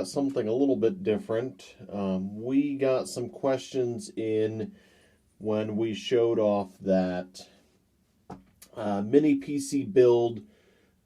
got something a little bit different. We got some questions in when we showed off that mini PC build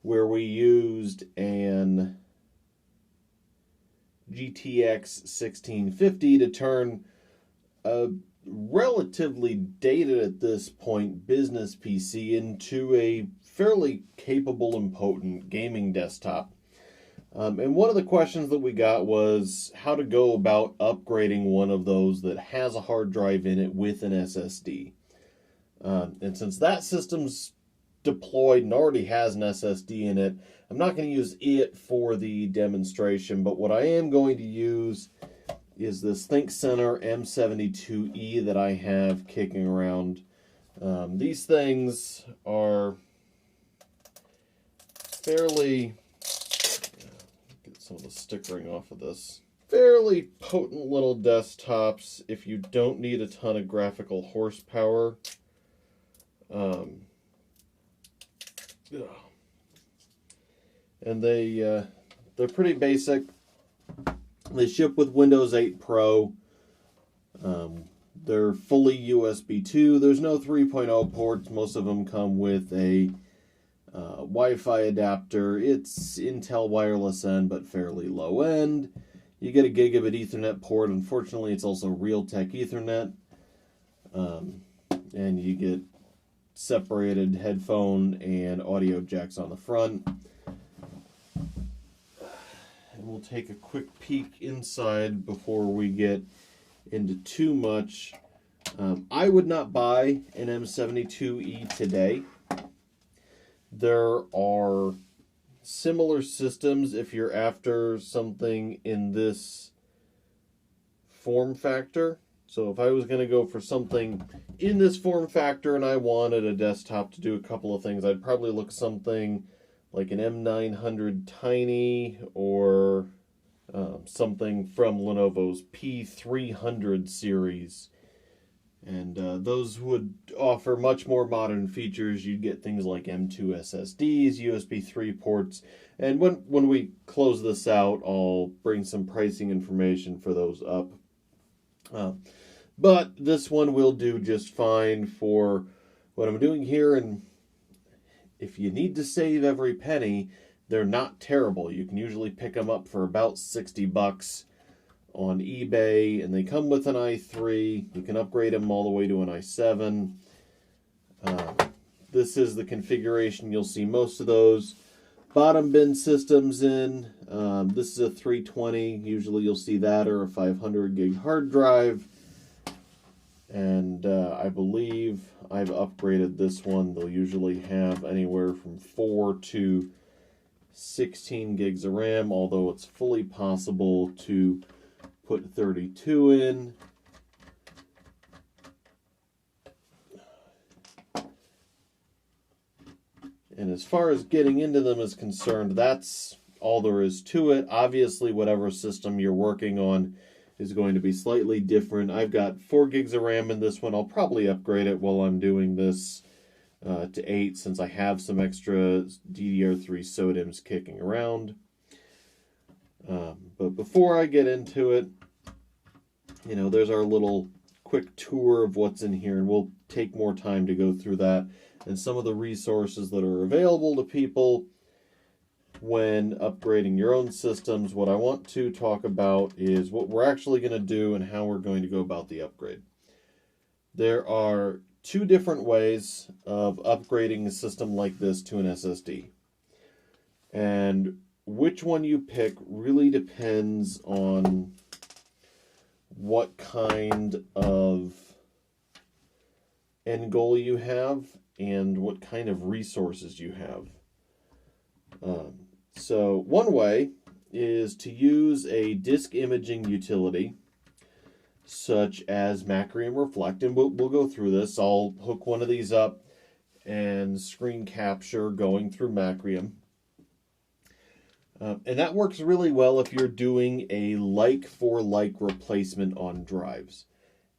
where we used an GTX 1650 to turn a relatively dated at this point business PC into a fairly capable and potent gaming desktop. And one of the questions that we got was how to go about upgrading one of those that has a hard drive in it with an SSD. And since that system's deployed and already has an SSD in it, I'm not going to use it for the demonstration, but what I am going to use is this ThinkCenter M72E that I have kicking around. These things are fairly, get some of the stickering off of this, fairly potent little desktops if you don't need a ton of graphical horsepower. And they're pretty basic. They ship with Windows 8 Pro. They're fully USB 2. There's no 3.0 ports. Most of them come with a Wi-Fi adapter. It's Intel wireless end, but fairly low end. You get a gigabit Ethernet port. Unfortunately, it's also Realtek Ethernet. And you get separated headphone and audio jacks on the front. And we'll take a quick peek inside before we get into too much. I would not buy an M72E today. There are similar systems if you're after something in this form factor. So if I was going to go for something in this form factor and I wanted a desktop to do a couple of things, I'd probably look something like an M900 Tiny or something from Lenovo's P300 series. And those would offer much more modern features. You'd get things like M2 SSDs, USB 3 ports. And when we close this out, I'll bring some pricing information for those up. But this one will do just fine for what I'm doing here. And if you need to save every penny, they're not terrible. You can usually pick them up for about $60 on eBay, and they come with an i3. You can upgrade them all the way to an i7. This is the configuration. You'll see most of those bottom bin systems in. This is a 320. Usually you'll see that or a 500 gig hard drive. And I believe I've upgraded this one. They'll usually have anywhere from 4 to 16 gigs of RAM, although it's fully possible to put 32 in. And as far as getting into them is concerned, that's all there is to it. Obviously, whatever system you're working on is going to be slightly different. I've got 4 gigs of RAM in this one. I'll probably upgrade it while I'm doing this to 8 since I have some extra DDR3 SODIMMs kicking around. But before I get into it, there's our little quick tour of what's in here, and we'll take more time to go through that and some of the resources that are available to people when upgrading your own systems. What I want to talk about is what we're actually going to do and how we're going to go about the upgrade. There are 2 different ways of upgrading a system like this to an SSD. And which one you pick really depends on what kind of end goal you have and what kind of resources you have. So one way is to use a disk imaging utility such as Macrium Reflect, and we'll go through this. I'll hook one of these up and screen capture going through Macrium. And that works really well if you're doing a like-for-like replacement on drives.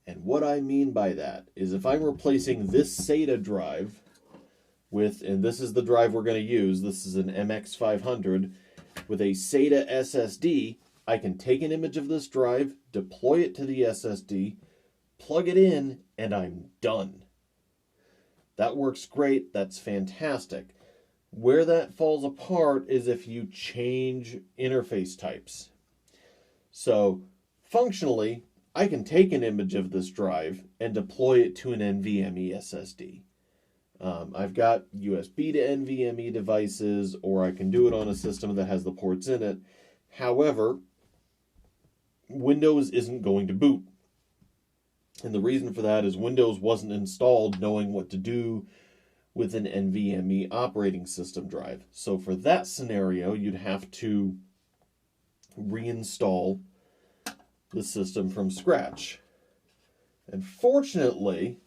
And what I mean by that is if I'm replacing this SATA drive with, and this is the drive we're going to use, this is an MX500, with a SATA SSD, I can take an image of this drive, deploy it to the SSD, plug it in, and I'm done. That works great. That's fantastic. Where that falls apart is if you change interface types. So functionally, I can take an image of this drive and deploy it to an NVMe SSD. I've got USB to NVMe devices, or I can do it on a system that has the ports in it. However, Windows isn't going to boot. And the reason for that is Windows wasn't installed knowing what to do with an NVMe operating system drive. So for that scenario, you'd have to reinstall the system from scratch. And fortunately,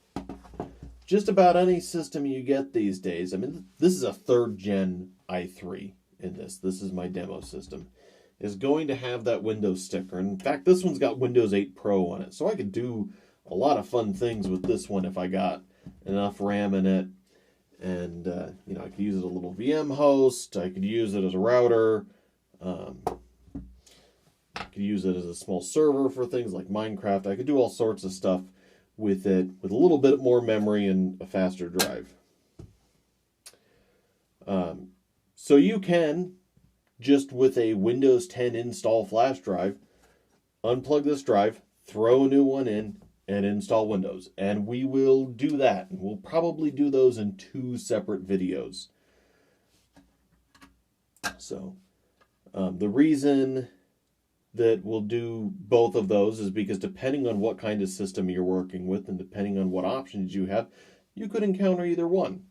just about any system you get these days, I mean, this is a 3rd gen i3 in this. This is my demo system. Is going to have that Windows sticker. In fact, this one's got Windows 8 Pro on it. So I could do a lot of fun things with this one if I got enough RAM in it. And, I could use it as a little VM host. I could use it as a router. I could use it as a small server for things like Minecraft. I could do all sorts of stuff with it with a little bit more memory and a faster drive. So you can, just with a Windows 10 install flash drive, unplug this drive, throw a new one in, and install Windows. And we will do that. And we'll probably do those in 2 separate videos. So the reason that we'll do both of those is because depending on what kind of system you're working with and depending on what options you have, you could encounter either one.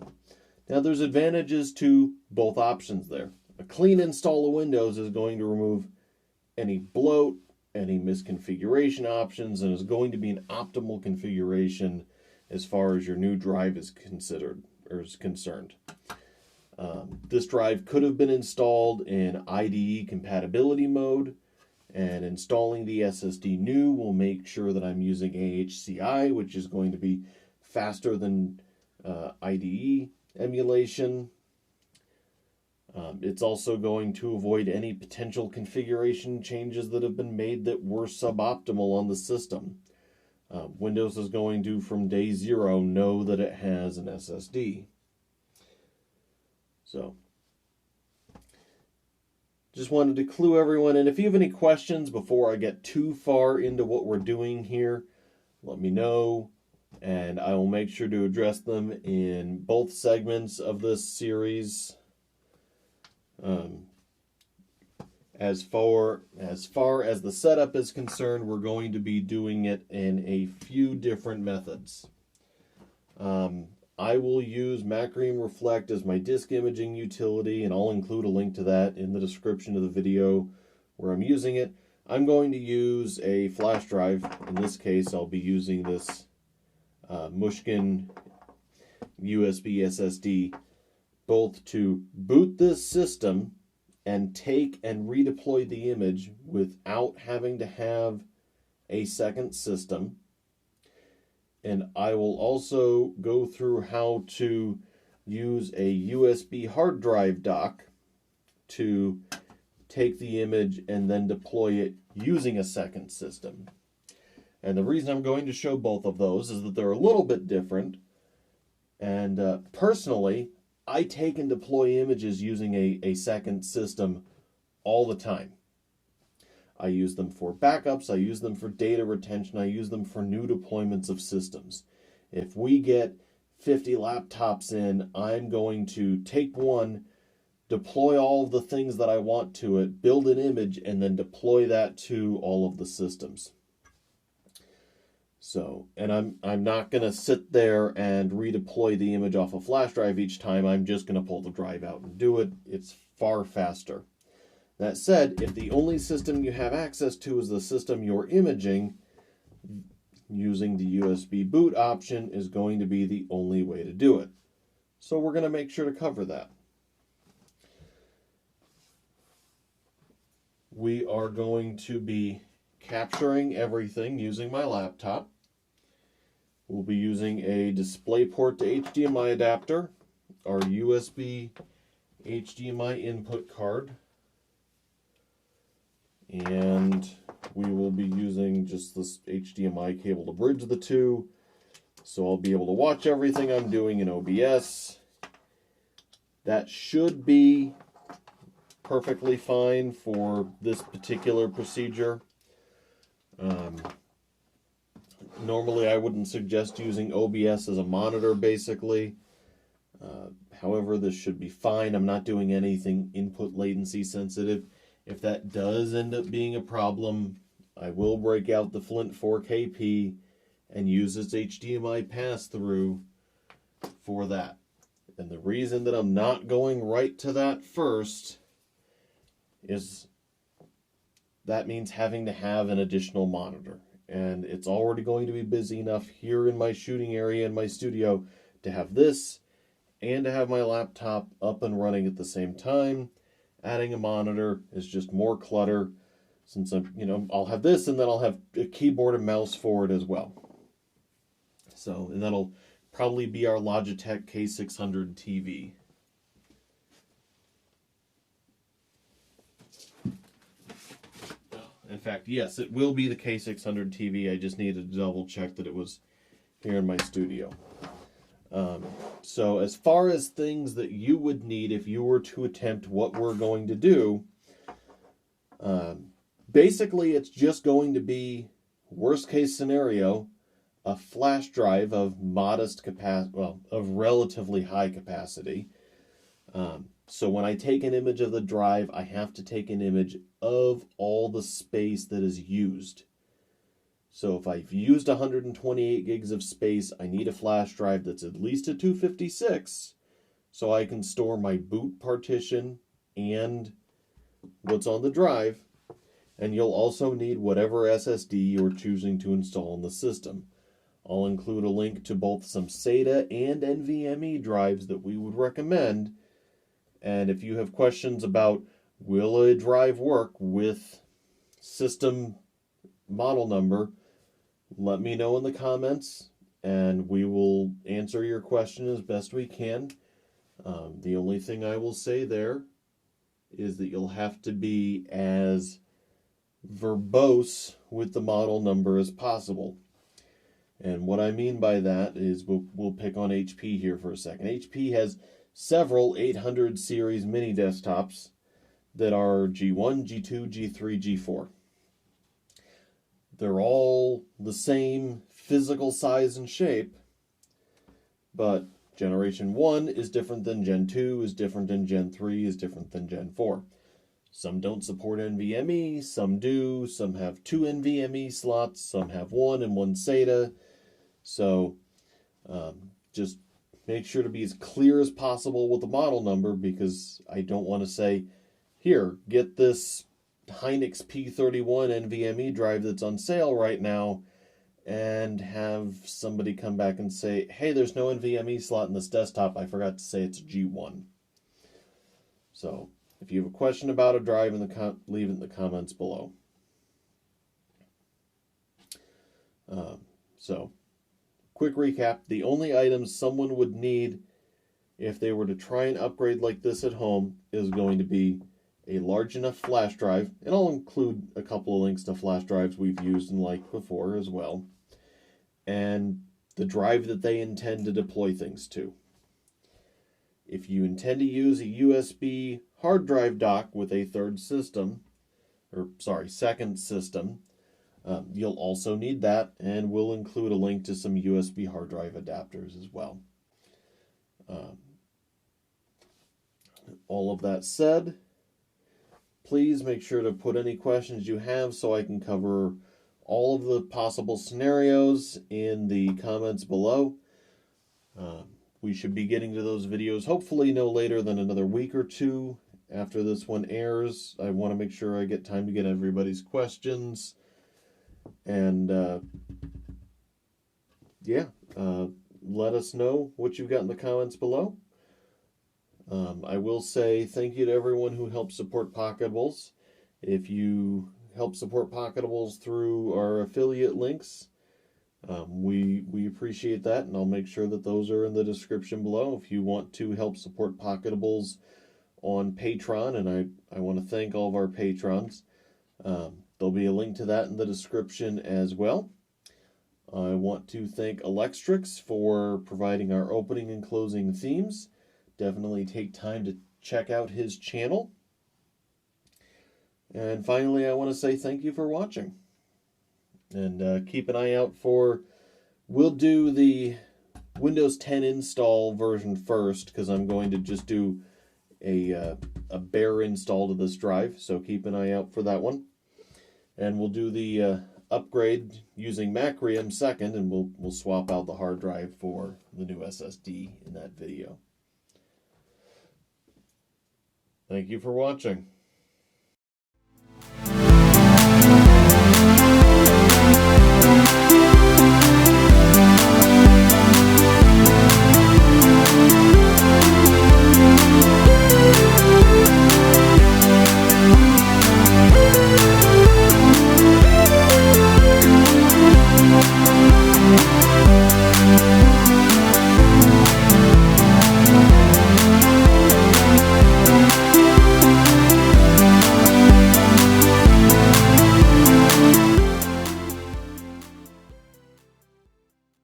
Now there's advantages to both options there. A clean install of Windows is going to remove any bloat, any misconfiguration options, and is going to be an optimal configuration as far as your new drive is considered or is concerned. This drive could have been installed in IDE compatibility mode, and installing the SSD new will make sure that I'm using AHCI, which is going to be faster than IDE emulation. It's also going to avoid any potential configuration changes that have been made that were suboptimal on the system. Windows is going to, from day 0, know that it has an SSD. So, just wanted to clue everyone in. If you have any questions before I get too far into what we're doing here, let me know, and I will make sure to address them in both segments of this series. As far as the setup is concerned, we're going to be doing it in a few different methods. I will use Macrium Reflect as my disk imaging utility, and I'll include a link to that in the description of the video where I'm using it. I'm going to use a flash drive. In this case, I'll be using this Mushkin USB SSD, both to boot this system and take and redeploy the image without having to have a second system. And I will also go through how to use a USB hard drive dock to take the image and then deploy it using a second system. And the reason I'm going to show both of those is that they're a little bit different. And personally, I take and deploy images using a second system all the time. I use them for backups, I use them for data retention, I use them for new deployments of systems. If we get 50 laptops in, I'm going to take one, deploy all of the things that I want to it, build an image, and then deploy that to all of the systems. So, and I'm not going to sit there and redeploy the image off a flash drive each time. I'm just going to pull the drive out and do it. It's far faster. That said, if the only system you have access to is the system you're imaging, using the USB boot option is going to be the only way to do it. So we're going to make sure to cover that. We are going to be capturing everything using my laptop. We'll be using a DisplayPort to HDMI adapter, our USB HDMI input card, And we will be using just this HDMI cable to bridge the two. So I'll be able to watch everything I'm doing in OBS. That should be perfectly fine for this particular procedure. Normally I wouldn't suggest using OBS as a monitor, basically. However, this should be fine. I'm not doing anything input latency sensitive. If that does end up being a problem, I will break out the Flint 4KP and use its HDMI pass-through for that. And the reason that I'm not going right to that first is that means having to have an additional monitor. And it's already going to be busy enough here in my shooting area in my studio to have this and to have my laptop up and running at the same time. Adding a monitor is just more clutter, since I'll have this and then I'll have a keyboard and mouse for it as well. So, and that'll probably be our Logitech K600 TV. In fact, yes, it will be the K600 TV. I just needed to double check that it was here in my studio. So as far as things that you would need if you were to attempt what we're going to do, basically it's just going to be, worst case scenario, a flash drive of modest capacity, well, of relatively high capacity. So when I take an image of the drive, I have to take an image of all the space that is used. So if I've used 128 gigs of space, I need a flash drive that's at least a 256 so I can store my boot partition and what's on the drive. And you'll also need whatever SSD you're choosing to install in the system. I'll include a link to both some SATA and NVMe drives that we would recommend. And if you have questions about will a drive work with system model number, let me know in the comments and we will answer your question as best we can. The only thing I will say there is that you'll have to be as verbose with the model number as possible. And what I mean by that is we'll pick on HP here for a second. HP has several 800 series mini desktops that are G1, G2, G3, G4. They're all the same physical size and shape, but Generation 1 is different than Gen 2, is different than Gen 3, is different than Gen 4. Some don't support NVMe, some do, some have 2 NVMe slots, some have 1 and 1 SATA. So just make sure to be as clear as possible with the model number, because I don't want to say, here, get this Hynix P31 NVMe drive that's on sale right now, and have somebody come back and say, hey, there's no NVMe slot in this desktop. I forgot to say it's a G1. So if you have a question about a drive, leave it in the comments below. So, quick recap. The only items someone would need if they were to try and upgrade like this at home is going to be a large enough flash drive, and I'll include a couple of links to flash drives we've used and liked before as well, and the drive that they intend to deploy things to. If you intend to use a USB hard drive dock with a second system, you'll also need that, and we'll include a link to some USB hard drive adapters as well. All of that said, please make sure to put any questions you have so I can cover all of the possible scenarios in the comments below. We should be getting to those videos hopefully no later than another week or two after this one airs. I want to make sure I get time to get everybody's questions. And let us know what you've got in the comments below. I will say thank you to everyone who helped support Pocketables. If you help support Pocketables through our affiliate links, we appreciate that, and I'll make sure that those are in the description below. If you want to help support Pocketables on Patreon, and I want to thank all of our patrons. There'll be a link to that in the description as well. I want to thank Electrix for providing our opening and closing themes. Definitely take time to check out his channel. And finally, I want to say thank you for watching. And keep an eye out for... We'll do the Windows 10 install version first, because I'm going to just do a bare install to this drive. So keep an eye out for that one. And we'll do the upgrade using Macrium second, and we'll swap out the hard drive for the new SSD in that video. Thank you for watching.